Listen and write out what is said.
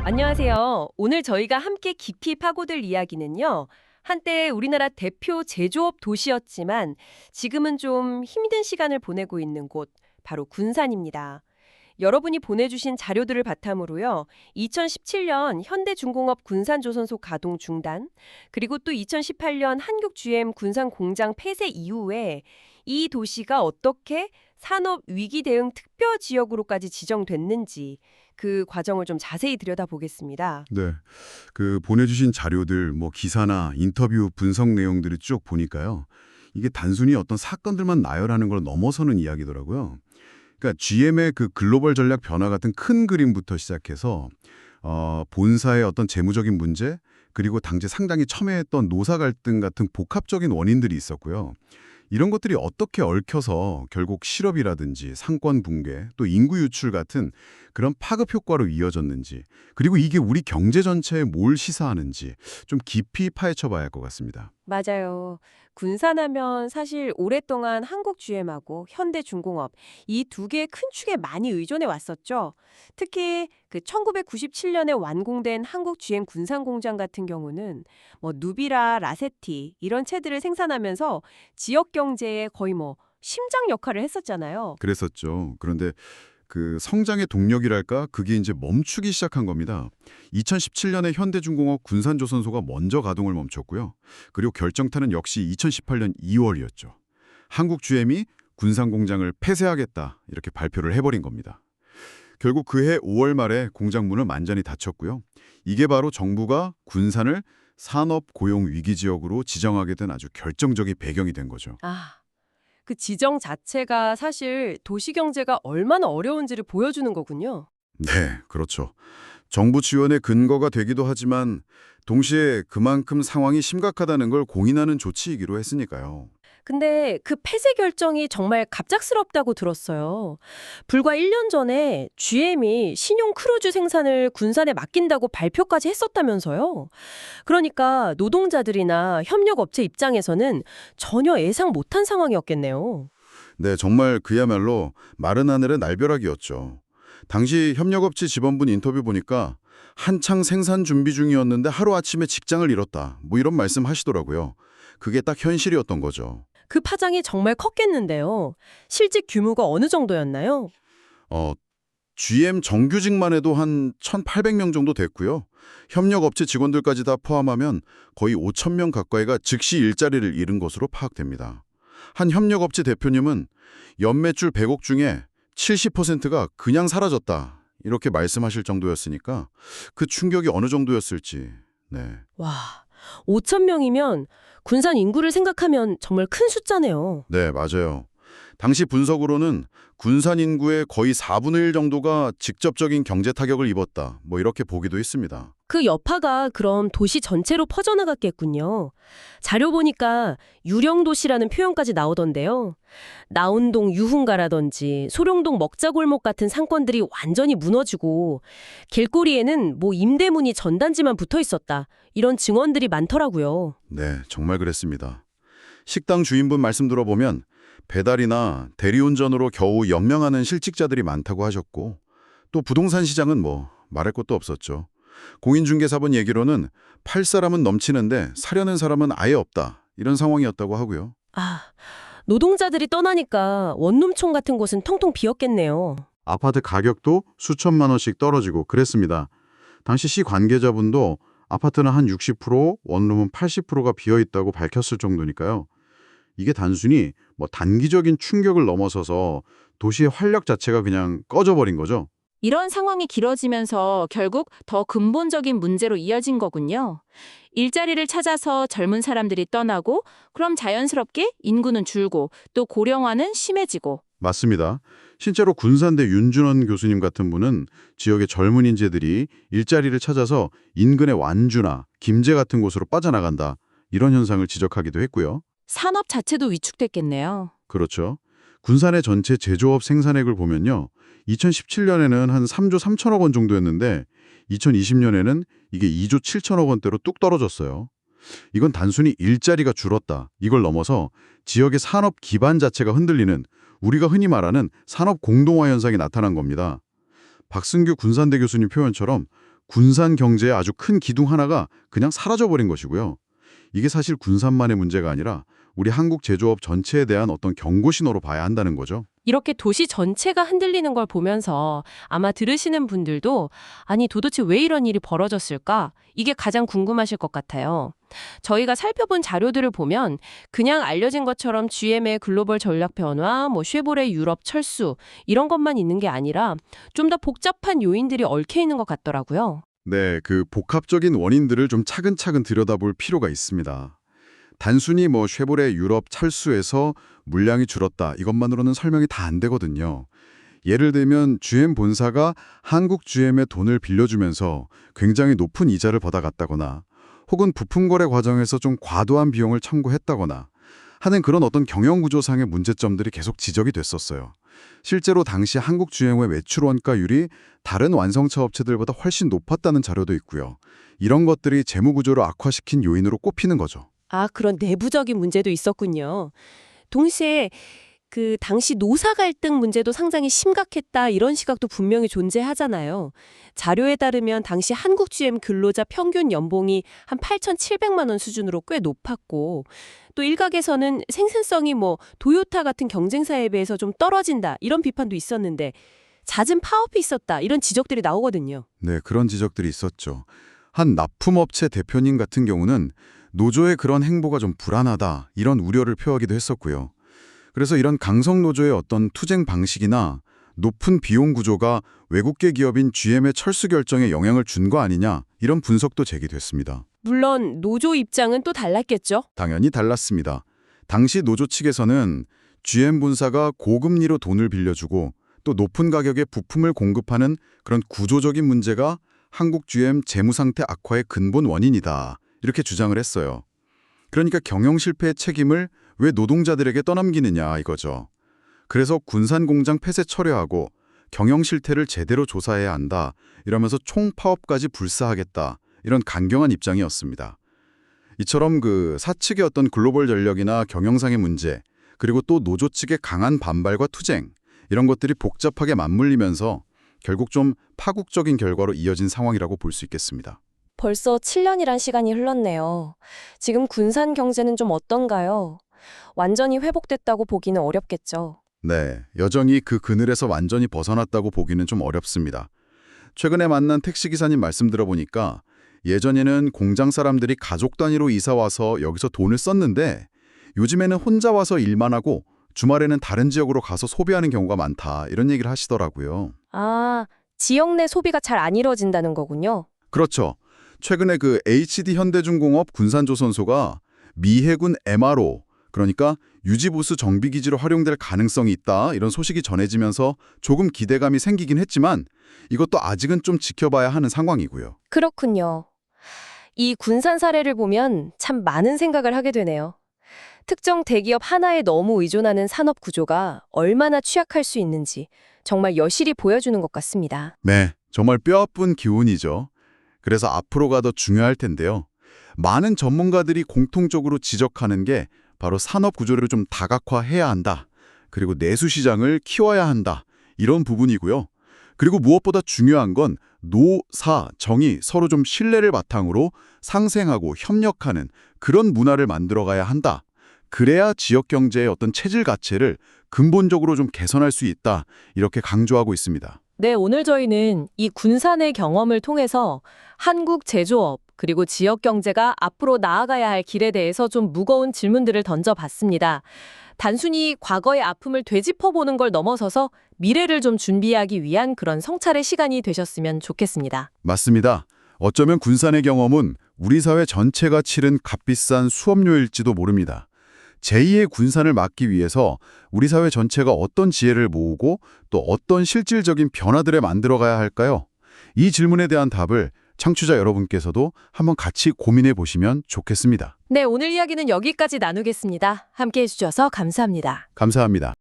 안녕하세요. 오늘 저희가 함께 깊이 파고들 이야기는요. 한때 우리나라 대표 제조업 도시였지만 지금은 좀 힘든 시간을 보내고 있는 곳, 바로 군산입니다. 여러분이 보내주신 자료들을 바탕으로요. 2017년 현대중공업 군산조선소 가동 중단, 그리고 또 2018년 한국 GM 군산 공장 폐쇄 이후에 이 도시가 어떻게 산업 위기 대응 특별 지역으로까지 지정됐는지 그 과정을 좀 자세히 들여다보겠습니다. 네. 보내주신 자료들, 기사나 인터뷰 분석 내용들을 쭉 보니까요. 이게 단순히 어떤 사건들만 나열하는 걸 넘어서는 이야기더라고요. 그러니까 GM의 그 글로벌 전략 변화 같은 큰 그림부터 시작해서 본사의 어떤 재무적인 문제, 그리고 당시 상당히 첨예했던 노사 갈등 같은 복합적인 원인들이 있었고요. 이런 것들이 어떻게 얽혀서 결국 실업이라든지 상권 붕괴, 또 인구 유출 같은 그런 파급 효과로 이어졌는지, 그리고 이게 우리 경제 전체에 뭘 시사하는지 좀 깊이 파헤쳐 봐야 할 것 같습니다. 맞아요. 군산하면 사실 오랫동안 한국 GM하고 현대중공업 이 두 개의 큰 축에 많이 의존해 왔었죠. 특히 그 1997년에 완공된 한국 GM 군산 공장 같은 경우는 뭐 누비라, 라세티 이런 채들을 생산하면서 지역 경제에 거의 뭐 심장 역할을 했었잖아요. 그랬었죠. 그런데 그 성장의 동력이랄까? 그게 이제 멈추기 시작한 겁니다. 2017년에 현대중공업 군산조선소가 먼저 가동을 멈췄고요. 그리고 결정타는 역시 2018년 2월이었죠. 한국 GM이 군산 공장을 폐쇄하겠다 이렇게 발표를 해버린 겁니다. 결국 그해 5월 말에 공장 문을 완전히 닫혔고요. 이게 바로 정부가 군산을 산업 고용 위기 지역으로 지정하게 된 아주 결정적인 배경이 된 거죠. 그 지정 자체가 사실 도시 경제가 얼마나 어려운지를 보여주는 거군요. 네, 그렇죠. 정부 지원의 근거가 되기도 하지만 동시에 그만큼 상황이 심각하다는 걸 공인하는 조치이기로 했으니까요. 근데 그 폐쇄 결정이 정말 갑작스럽다고 들었어요. 불과 1년 전에 GM이 신용 크루즈 생산을 군산에 맡긴다고 발표까지 했었다면서요. 그러니까 노동자들이나 협력업체 입장에서는 전혀 예상 못한 상황이었겠네요. 네, 정말 그야말로 마른 하늘의 날벼락이었죠. 당시 협력업체 직원분 인터뷰 보니까 한창 생산 준비 중이었는데 하루아침에 직장을 잃었다. 뭐 이런 말씀 하시더라고요. 그게 딱 현실이었던 거죠. 그 파장이 정말 컸겠는데요. 실직 규모가 어느 정도였나요? 어, GM 정규직만 해도 한 1,800명 정도 됐고요. 협력업체 직원들까지 다 포함하면 거의 5,000명 가까이가 즉시 일자리를 잃은 것으로 파악됩니다. 한 협력업체 대표님은 연매출 100억 중에 70%가 그냥 사라졌다. 이렇게 말씀하실 정도였으니까 그 충격이 어느 정도였을지. 네. 와, 5천 명이면 군산 인구를 생각하면 정말 큰 숫자네요. 네, 맞아요. 당시 분석으로는 군산 인구의 거의 4분의 1 정도가 직접적인 경제 타격을 입었다. 뭐 이렇게 보기도 했습니다. 그 여파가 그럼 도시 전체로 퍼져나갔겠군요. 자료 보니까 유령도시라는 표현까지 나오던데요. 나운동 유흥가라든지 소룡동 먹자골목 같은 상권들이 완전히 무너지고 길거리에는 뭐 임대문이 전단지만 붙어 있었다. 이런 증언들이 많더라고요. 네, 정말 그랬습니다. 식당 주인분 말씀 들어보면 배달이나 대리운전으로 겨우 연명하는 실직자들이 많다고 하셨고 또 부동산 시장은 뭐 말할 것도 없었죠. 공인중개사분 얘기로는 팔 사람은 넘치는데 사려는 사람은 아예 없다. 이런 상황이었다고 하고요. 아, 노동자들이 떠나니까 원룸촌 같은 곳은 텅텅 비었겠네요. 아파트 가격도 수천만 원씩 떨어지고 그랬습니다. 당시 시 관계자분도 아파트는 한 60%, 원룸은 80%가 비어있다고 밝혔을 정도니까요. 이게 단순히 단기적인 충격을 넘어서서 도시의 활력 자체가 그냥 꺼져버린 거죠. 이런 상황이 길어지면서 결국 더 근본적인 문제로 이어진 거군요. 일자리를 찾아서 젊은 사람들이 떠나고 그럼 자연스럽게 인구는 줄고 또 고령화는 심해지고. 맞습니다. 실제로 군산대 윤준원 교수님 같은 분은 지역의 젊은 인재들이 일자리를 찾아서 인근의 완주나 김제 같은 곳으로 빠져나간다. 이런 현상을 지적하기도 했고요. 산업 자체도 위축됐겠네요. 그렇죠. 군산의 전체 제조업 생산액을 보면요. 2017년에는 한 3조 3천억 원 정도였는데 2020년에는 이게 2조 7천억 원대로 뚝 떨어졌어요. 이건 단순히 일자리가 줄었다. 이걸 넘어서 지역의 산업 기반 자체가 흔들리는 우리가 흔히 말하는 산업 공동화 현상이 나타난 겁니다. 박승규 군산대 교수님 표현처럼 군산 경제의 아주 큰 기둥 하나가 그냥 사라져버린 것이고요. 이게 사실 군산만의 문제가 아니라 우리 한국 제조업 전체에 대한 어떤 경고 신호로 봐야 한다는 거죠. 이렇게 도시 전체가 흔들리는 걸 보면서 아마 들으시는 분들도 아니 도대체 왜 이런 일이 벌어졌을까? 이게 가장 궁금하실 것 같아요. 저희가 살펴본 자료들을 보면 그냥 알려진 것처럼 GM의 글로벌 전략 변화, 쉐보레 유럽 철수 이런 것만 있는 게 아니라 좀 더 복잡한 요인들이 얽혀 있는 것 같더라고요. 네, 그 복합적인 원인들을 좀 차근차근 들여다볼 필요가 있습니다. 단순히 쉐보레 유럽 철수에서 물량이 줄었다 이것만으로는 설명이 다 안 되거든요. 예를 들면 GM 본사가 한국 GM에 돈을 빌려주면서 굉장히 높은 이자를 받아갔다거나 혹은 부품 거래 과정에서 좀 과도한 비용을 청구했다거나 하는 그런 어떤 경영구조상의 문제점들이 계속 지적이 됐었어요. 실제로 당시 한국 GM의 매출 원가율이 다른 완성차 업체들보다 훨씬 높았다는 자료도 있고요. 이런 것들이 재무구조를 악화시킨 요인으로 꼽히는 거죠. 아, 그런 내부적인 문제도 있었군요. 동시에 그 당시 노사 갈등 문제도 상당히 심각했다 이런 시각도 분명히 존재하잖아요. 자료에 따르면 당시 한국 GM 근로자 평균 연봉이 한 8,700만 원 수준으로 꽤 높았고 또 일각에서는 생산성이 도요타 같은 경쟁사에 비해서 좀 떨어진다 이런 비판도 있었는데 잦은 파업이 있었다 이런 지적들이 나오거든요. 네, 그런 지적들이 있었죠. 한 납품업체 대표님 같은 경우는 노조의 그런 행보가 좀 불안하다 이런 우려를 표하기도 했었고요. 그래서 이런 강성노조의 어떤 투쟁 방식이나 높은 비용 구조가 외국계 기업인 GM의 철수 결정에 영향을 준 거 아니냐 이런 분석도 제기됐습니다. 물론 노조 입장은 또 달랐겠죠. 당연히 달랐습니다. 당시 노조 측에서는 GM 본사가 고금리로 돈을 빌려주고 또 높은 가격에 부품을 공급하는 그런 구조적인 문제가 한국 GM 재무 상태 악화의 근본 원인이다. 이렇게 주장을 했어요. 그러니까 경영 실패의 책임을 왜 노동자들에게 떠넘기느냐 이거죠. 그래서 군산 공장 폐쇄 철회하고 경영 실태를 제대로 조사해야 한다. 이러면서 총파업까지 불사하겠다. 이런 강경한 입장이었습니다. 이처럼 그 사측의 어떤 글로벌 전력이나 경영상의 문제, 그리고 또 노조 측의 강한 반발과 투쟁, 이런 것들이 복잡하게 맞물리면서 결국 좀 파국적인 결과로 이어진 상황이라고 볼 수 있겠습니다. 벌써 7년이란 시간이 흘렀네요. 지금 군산 경제는 좀 어떤가요? 완전히 회복됐다고 보기는 어렵겠죠. 네, 여전히 그 그늘에서 완전히 벗어났다고 보기는 좀 어렵습니다. 최근에 만난 택시기사님 말씀 들어보니까 예전에는 공장 사람들이 가족 단위로 이사 와서 여기서 돈을 썼는데 요즘에는 혼자 와서 일만 하고 주말에는 다른 지역으로 가서 소비하는 경우가 많다 이런 얘기를 하시더라고요. 아, 지역 내 소비가 잘 안 이루어진다는 거군요. 그렇죠. 최근에 그 HD 현대중공업 군산조선소가 미 해군 MRO 그러니까 유지보수 정비기지로 활용될 가능성이 있다 이런 소식이 전해지면서 조금 기대감이 생기긴 했지만 이것도 아직은 좀 지켜봐야 하는 상황이고요. 그렇군요. 이 군산 사례를 보면 참 많은 생각을 하게 되네요. 특정 대기업 하나에 너무 의존하는 산업 구조가 얼마나 취약할 수 있는지 정말 여실히 보여주는 것 같습니다. 네, 정말 뼈아픈 기운이죠. 그래서 앞으로가 더 중요할 텐데요. 많은 전문가들이 공통적으로 지적하는 게 바로 산업 구조를 좀 다각화해야 한다. 그리고 내수 시장을 키워야 한다. 이런 부분이고요. 그리고 무엇보다 중요한 건 노, 사, 정이 서로 좀 신뢰를 바탕으로 상생하고 협력하는 그런 문화를 만들어가야 한다. 그래야 지역 경제의 어떤 체질 가치를 근본적으로 좀 개선할 수 있다. 이렇게 강조하고 있습니다. 네, 오늘 저희는 이 군산의 경험을 통해서 한국 제조업 그리고 지역 경제가 앞으로 나아가야 할 길에 대해서 좀 무거운 질문들을 던져봤습니다. 단순히 과거의 아픔을 되짚어보는 걸 넘어서서 미래를 좀 준비하기 위한 그런 성찰의 시간이 되셨으면 좋겠습니다. 맞습니다. 어쩌면 군산의 경험은 우리 사회 전체가 치른 값비싼 수업료일지도 모릅니다. 제2의 군산을 막기 위해서 우리 사회 전체가 어떤 지혜를 모으고 또 어떤 실질적인 변화들을 만들어가야 할까요? 이 질문에 대한 답을 청취자 여러분께서도 한번 같이 고민해 보시면 좋겠습니다. 네, 오늘 이야기는 여기까지 나누겠습니다. 함께해 주셔서 감사합니다. 감사합니다.